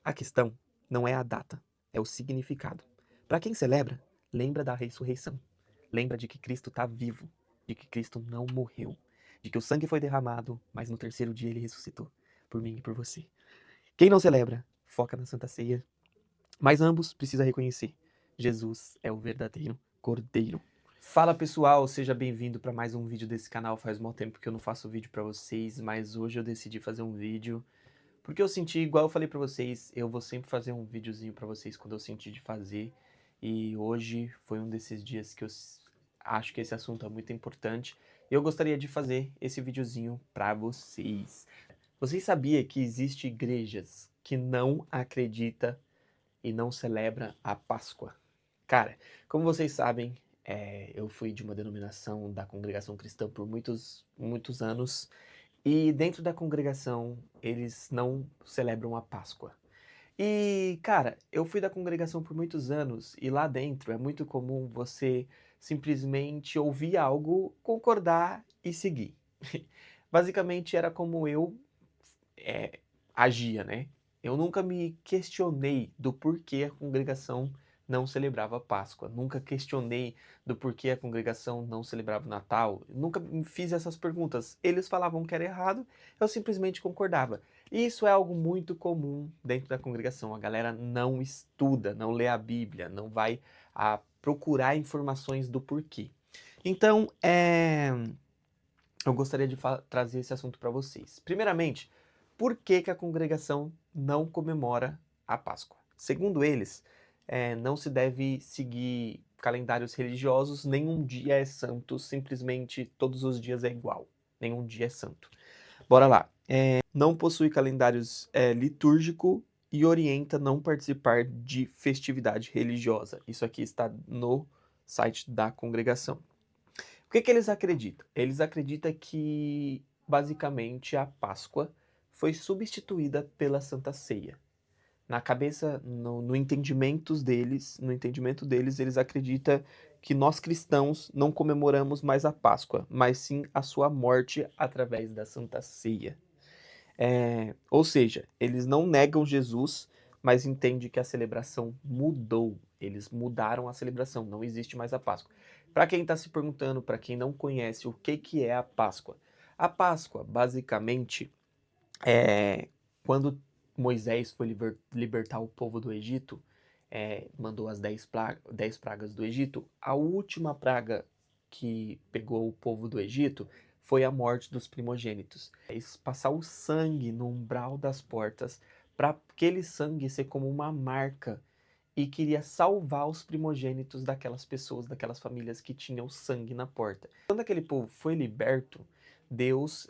A questão não é a data, é o significado. Para quem celebra, lembra da ressurreição. Lembra de que Cristo está vivo, de que Cristo não morreu, de que o sangue foi derramado, mas no terceiro dia ele ressuscitou, por mim e por você. Quem não celebra, foca na Santa Ceia, mas ambos precisa reconhecer: Jesus é o verdadeiro Cordeiro. Fala pessoal, seja bem-vindo para mais um vídeo desse canal. Faz um tempo que eu não faço vídeo para vocês, mas hoje eu decidi fazer um vídeo porque eu senti, igual eu falei pra vocês, eu vou sempre fazer um videozinho pra vocês quando eu sentir de fazer. E hoje foi um desses dias que eu acho que esse assunto é muito importante. E eu gostaria de fazer esse videozinho pra vocês. Vocês sabiam que existem igrejas que não acreditam e não celebram a Páscoa? Cara, como vocês sabem, eu fui de uma denominação da congregação cristã por muitos anos. E dentro da congregação, eles não celebram a Páscoa. E, cara, eu fui da congregação por muitos anos e lá dentro é muito comum você simplesmente ouvir algo, concordar e seguir. Basicamente era como eu agia, né? Eu nunca me questionei do porquê a congregação não celebrava a Páscoa. Nunca questionei do porquê a congregação não celebrava o Natal. Nunca me fiz essas perguntas. Eles falavam que era errado, eu simplesmente concordava. E isso é algo muito comum dentro da congregação. A galera não estuda, não lê a Bíblia, não vai procurar informações do porquê. Então, eu gostaria de trazer esse assunto para vocês. Primeiramente, por que que a congregação não comemora a Páscoa? Segundo eles, não se deve seguir calendários religiosos, nenhum dia é santo, simplesmente todos os dias é igual, nenhum dia é santo. Bora lá. Não possui calendários litúrgico e orienta não participar de festividade religiosa. Isso aqui está no site da congregação. O que que eles acreditam? Eles acreditam que, basicamente, a Páscoa foi substituída pela Santa Ceia. Na cabeça, no entendimento deles, eles acreditam que nós cristãos não comemoramos mais a Páscoa, mas sim a sua morte através da Santa Ceia. Ou seja, eles não negam Jesus, mas entendem que a celebração mudou. Eles mudaram a celebração, não existe mais a Páscoa. Para quem está se perguntando, para quem não conhece o que é a Páscoa, a Páscoa, basicamente, é quando Moisés foi libertar o povo do Egito, mandou as 10 pragas do Egito, a última praga que pegou o povo do Egito foi a morte dos primogênitos. Passar o sangue no umbral das portas, para aquele sangue ser como uma marca, e queria salvar os primogênitos daquelas pessoas, daquelas famílias que tinham sangue na porta. Quando aquele povo foi liberto, Deus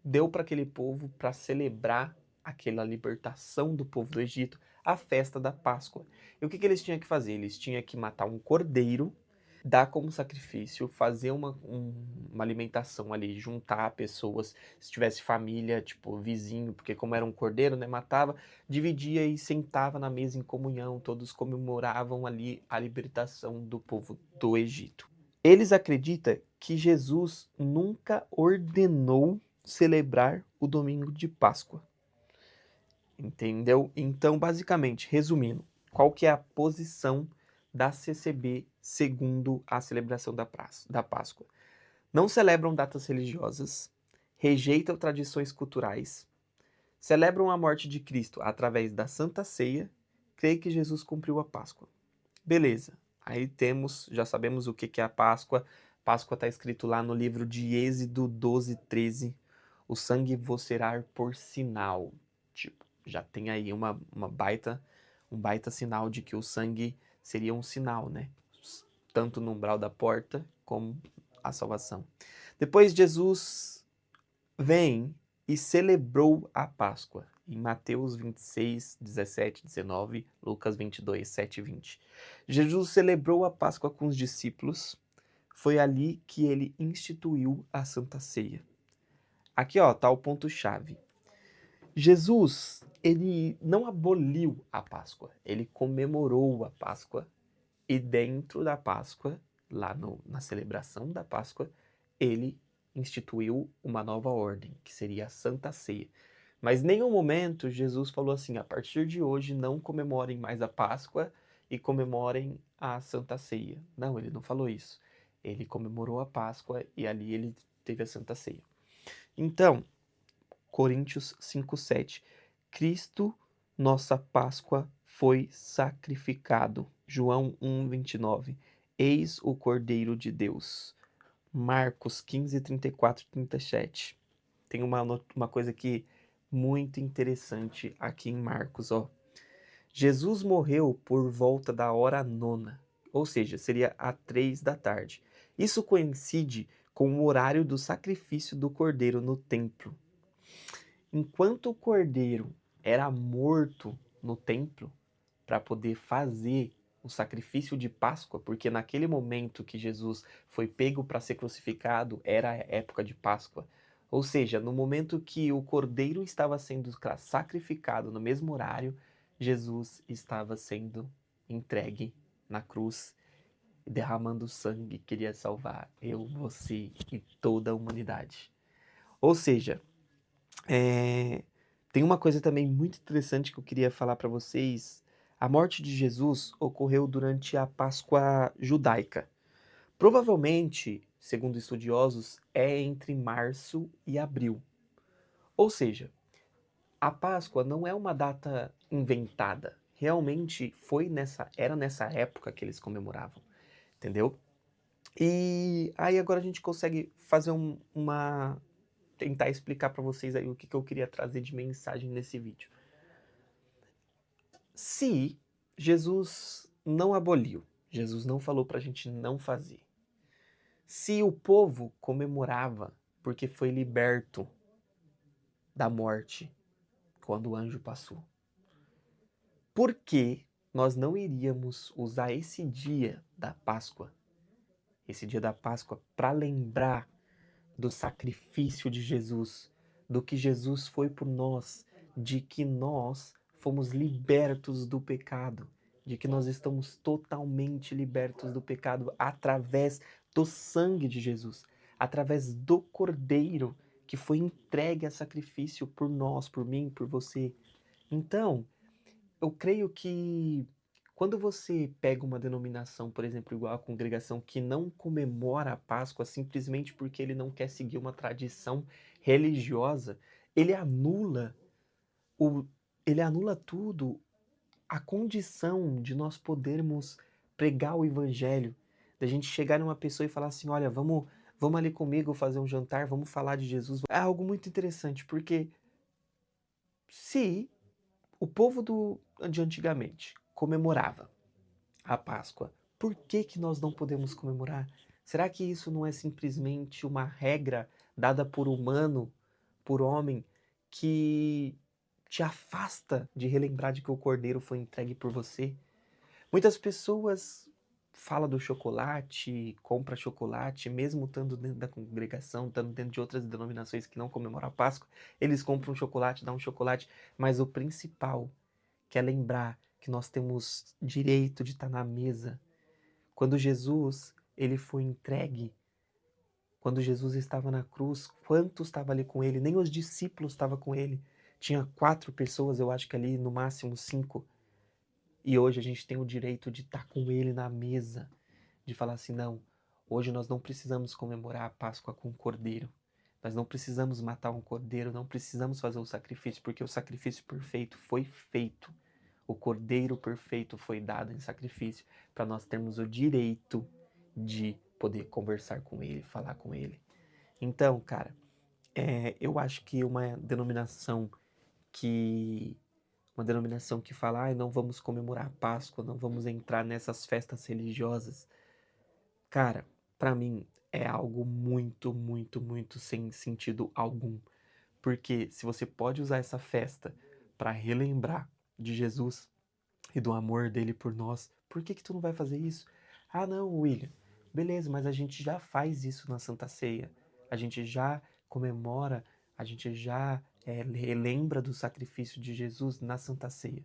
deu para aquele povo, para celebrar aquela libertação do povo do Egito, a festa da Páscoa. E o que que eles tinham que fazer? Eles tinham que matar um cordeiro, dar como sacrifício, fazer uma alimentação ali, juntar pessoas, se tivesse família, tipo vizinho, porque como era um cordeiro, né, matava, dividia e sentava na mesa em comunhão, todos comemoravam ali a libertação do povo do Egito. Eles acreditam que Jesus nunca ordenou celebrar o domingo de Páscoa. Entendeu? Então, basicamente, resumindo, qual que é a posição da CCB segundo a celebração da Páscoa? Não celebram datas religiosas, rejeitam tradições culturais, celebram a morte de Cristo através da Santa Ceia, creem que Jesus cumpriu a Páscoa. Beleza. Aí já sabemos o que é a Páscoa. Páscoa está escrito lá no livro de Êxodo 12:13. O sangue vos será por sinal. Tipo, já tem aí um baita sinal de que o sangue seria um sinal, né? Tanto no umbral da porta como a salvação. Depois Jesus vem e celebrou a Páscoa. Em Mateus 26, 17, 19, Lucas 22, 7 e 20. Jesus celebrou a Páscoa com os discípulos. Foi ali que ele instituiu a Santa Ceia. Aqui, ó, tá o ponto-chave. Jesus, ele não aboliu a Páscoa, ele comemorou a Páscoa. E dentro da Páscoa, na celebração da Páscoa, ele instituiu uma nova ordem, que seria a Santa Ceia. Mas em nenhum momento Jesus falou assim: a partir de hoje não comemorem mais a Páscoa e comemorem a Santa Ceia. Não, ele não falou isso. Ele comemorou a Páscoa e ali ele teve a Santa Ceia. Então, Coríntios 5:7. Cristo, nossa Páscoa, foi sacrificado. João 1:29. Eis o Cordeiro de Deus. Marcos 15:34 e 37. Tem uma coisa aqui muito interessante aqui em Marcos, ó. Jesus morreu por volta da hora nona, ou seja, seria às 3 da tarde. Isso coincide com o horário do sacrifício do cordeiro no templo. Enquanto o cordeiro era morto no templo para poder fazer o sacrifício de Páscoa, porque naquele momento que Jesus foi pego para ser crucificado, era a época de Páscoa. Ou seja, no momento que o cordeiro estava sendo sacrificado no mesmo horário, Jesus estava sendo entregue na cruz, derramando sangue, queria salvar eu, você e toda a humanidade. Ou seja, tem uma coisa também muito interessante que eu queria falar para vocês. A morte de Jesus ocorreu durante a Páscoa judaica. Provavelmente, segundo estudiosos, é entre março e abril. Ou seja, a Páscoa não é uma data inventada. Realmente era nessa época que eles comemoravam, entendeu? E aí agora a gente consegue fazer tentar explicar para vocês aí o que eu queria trazer de mensagem nesse vídeo. Se Jesus não aboliu, Jesus não falou para a gente não fazer. Se o povo comemorava porque foi liberto da morte quando o anjo passou, por que nós não iríamos usar esse dia da Páscoa, para lembrar do sacrifício de Jesus, do que Jesus foi por nós, de que nós fomos libertos do pecado, de que nós estamos totalmente libertos do pecado através do sangue de Jesus, através do Cordeiro que foi entregue a sacrifício por nós, por mim, por você. Então, eu creio que quando você pega uma denominação, por exemplo, igual a congregação, que não comemora a Páscoa simplesmente porque ele não quer seguir uma tradição religiosa, ele anula o, ele anula tudo, a condição de nós podermos pregar o evangelho, da gente chegar numa pessoa e falar assim, olha, vamos ali comigo fazer um jantar, vamos falar de Jesus. É algo muito interessante, porque se o povo de antigamente comemorava a Páscoa, por que que nós não podemos comemorar? Será que isso não é simplesmente uma regra dada por humano, por homem, que te afasta de relembrar de que o Cordeiro foi entregue por você? Muitas pessoas falam do chocolate, compra chocolate, mesmo estando dentro da congregação, estando dentro de outras denominações que não comemoram a Páscoa, eles compram chocolate, dão um chocolate, mas o principal que é lembrar que nós temos direito de estar na mesa. Quando Jesus, ele foi entregue, quando Jesus estava na cruz, quantos estavam ali com ele? Nem os discípulos estavam com ele. Tinha 4 pessoas, eu acho que ali, no máximo 5. E hoje a gente tem o direito de estar com ele na mesa, de falar assim, não, hoje nós não precisamos comemorar a Páscoa com o cordeiro. Nós não precisamos matar um cordeiro, não precisamos fazer o sacrifício, porque o sacrifício perfeito foi feito. O cordeiro perfeito foi dado em sacrifício para nós termos o direito de poder conversar com ele, falar com ele. Então, cara, eu acho que uma denominação que fala, não vamos comemorar a Páscoa, não vamos entrar nessas festas religiosas, cara, para mim é algo muito, muito, muito sem sentido algum. Porque se você pode usar essa festa para relembrar de Jesus e do amor dele por nós, por que que tu não vai fazer isso? Ah, não, William. Beleza, mas a gente já faz isso na Santa Ceia. A gente já comemora, a gente já relembra do sacrifício de Jesus na Santa Ceia.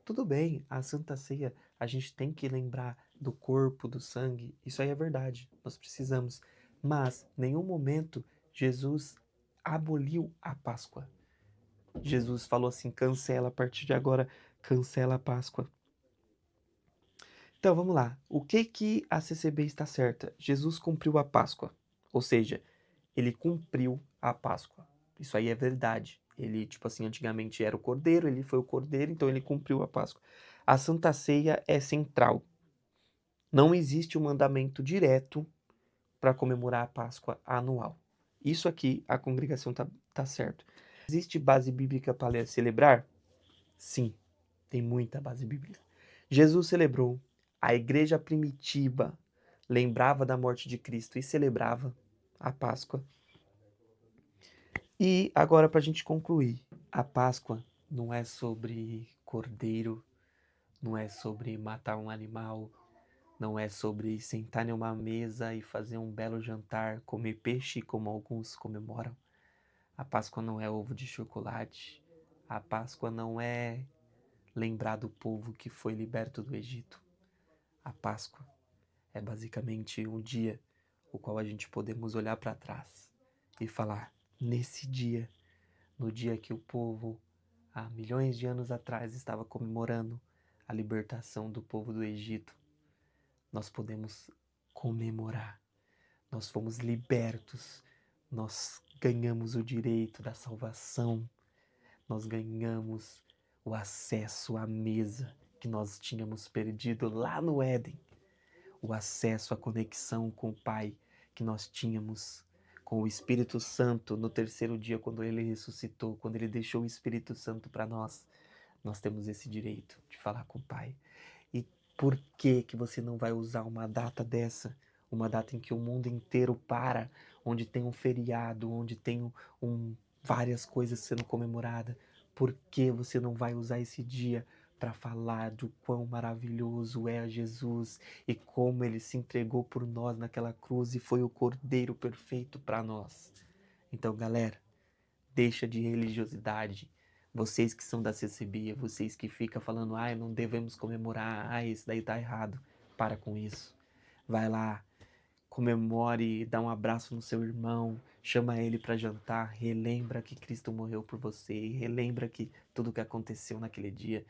Tudo bem, a Santa Ceia a gente tem que lembrar do corpo, do sangue, isso aí é verdade, nós precisamos. Mas, em nenhum momento, Jesus aboliu a Páscoa. Jesus falou assim, cancela a partir de agora, cancela a Páscoa. Então vamos lá, o que a CCB está certa? Jesus cumpriu a Páscoa, ou seja, ele cumpriu a Páscoa. Isso aí é verdade. Ele, tipo assim, antigamente era o Cordeiro, ele foi o Cordeiro, então ele cumpriu a Páscoa. A Santa Ceia é central. Não existe um mandamento direto para comemorar a Páscoa anual. Isso aqui a congregação tá certo. Existe base bíblica para celebrar? Sim, tem muita base bíblica. Jesus celebrou, a igreja primitiva lembrava da morte de Cristo e celebrava a Páscoa. E agora, para a gente concluir, a Páscoa não é sobre cordeiro, não é sobre matar um animal, não é sobre sentar em uma mesa e fazer um belo jantar, comer peixe como alguns comemoram. A Páscoa não é ovo de chocolate. A Páscoa não é lembrar do povo que foi liberto do Egito. A Páscoa é basicamente um dia o qual a gente podemos olhar para trás e falar, nesse dia, no dia que o povo, há milhões de anos atrás, estava comemorando a libertação do povo do Egito, nós podemos comemorar. Nós fomos libertos, nós ganhamos o direito da salvação, nós ganhamos o acesso à mesa que nós tínhamos perdido lá no Éden, o acesso à conexão com o Pai que nós tínhamos com o Espírito Santo no terceiro dia, quando ele ressuscitou, quando ele deixou o Espírito Santo para nós. Nós temos esse direito de falar com o Pai. E por que que você não vai usar uma data dessa? Uma data em que o mundo inteiro para, onde tem um feriado, onde tem várias coisas sendo comemoradas. Por que você não vai usar esse dia para falar do quão maravilhoso é Jesus e como ele se entregou por nós naquela cruz e foi o Cordeiro perfeito para nós? Então, galera, deixa de religiosidade. Vocês que são da CCB, vocês que ficam falando, não devemos comemorar, isso daí tá errado. Para com isso. Vai lá, comemore, dá um abraço no seu irmão, chama ele para jantar, relembra que Cristo morreu por você, relembra que tudo que aconteceu naquele dia.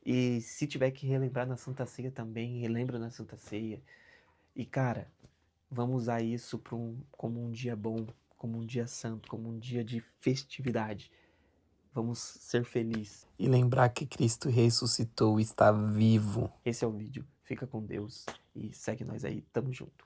E se tiver que relembrar na Santa Ceia também, relembra na Santa Ceia. E cara, vamos usar isso como um dia bom, como um dia santo, como um dia de festividade. Vamos ser felizes. E lembrar que Cristo ressuscitou e está vivo. Esse é o vídeo. Fica com Deus e segue nós aí. Tamo junto.